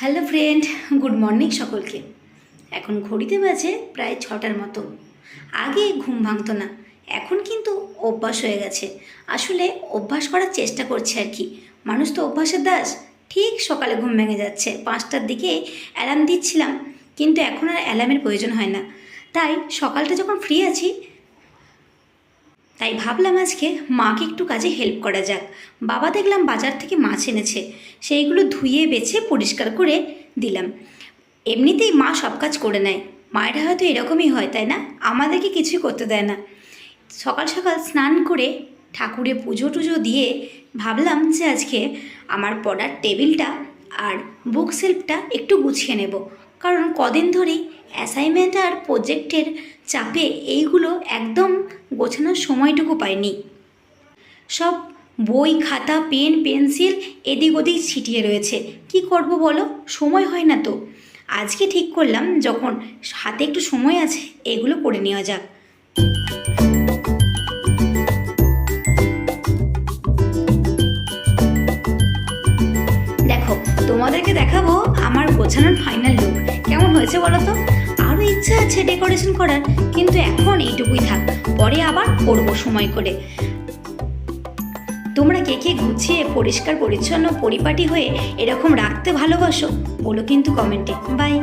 Hello friend, good morning সকলকে। এখন ঘড়িতে বাজে প্রায় 6টার মতো। আগে ঘুম ভাঙতো না, এখন কিন্তু অভ্যাস হয়ে গেছে। আসলে অভ্যাস করার চেষ্টা করছে আর কি। মানুষ তো অভ্যাসের দাস। ঠিক সকালে ঘুম ভেঙে যাচ্ছে, 5টার দিকে অ্যালার্ম দিচ্ছিলাম, কিন্তু এখন আর অ্যালার্মের প্রয়োজন হয় না। তাই সকালটা যখন ফ্রি আছি, তাই ভাবলাম আজকে মাকে একটু কাজে হেল্প করা যাক। বাবা দেখলাম বাজার থেকে মাছ এনেছে, সেইগুলো ধুয়ে বেছে পরিষ্কার করে দিলাম। এমনিতেই মা সব কাজ করে নেয়, মায়েরা হয়তো এরকমই হয়, তাই না? আমাদেরকে কিছুই করতে দেয় না। সকাল সকাল স্নান করে ঠাকুরে পুজো টুজো দিয়ে ভাবলাম যে আজকে আমার পড়ার টেবিলটা আর বুক সেলফটা একটু গুছিয়ে নেব, কারণ কদিন ধরেই অ্যাসাইনমেন্ট আর প্রজেক্টের চাপে এইগুলো একদম গোছানোর সময়টুকু পাইনি। সব বই, খাতা, পেন, পেন্সিল এদিক ওদিক ছিটিয়ে রয়েছে। কি করব বলো, সময় হয় না তো। আজকে ঠিক করলাম যখন হাতে একটু সময় আছে এগুলো করে নেওয়া যাক। দেখো, তোমাদেরকে দেখাবো আমার গোছানোর ফাইনাল লুক। কেমন হয়েছে বলো তো? আরও ইচ্ছা আছে ডেকোরেশন করার, কিন্তু এখন এইটুকুই থাক, পরে আবার করবো সময় করে। তোমরা কে কে গুছিয়ে পরিষ্কার পরিচ্ছন্ন পরিপাটি হয়ে এরকম রাখতে ভালোবাসো বলো কিন্তু কমেন্টে। বাই।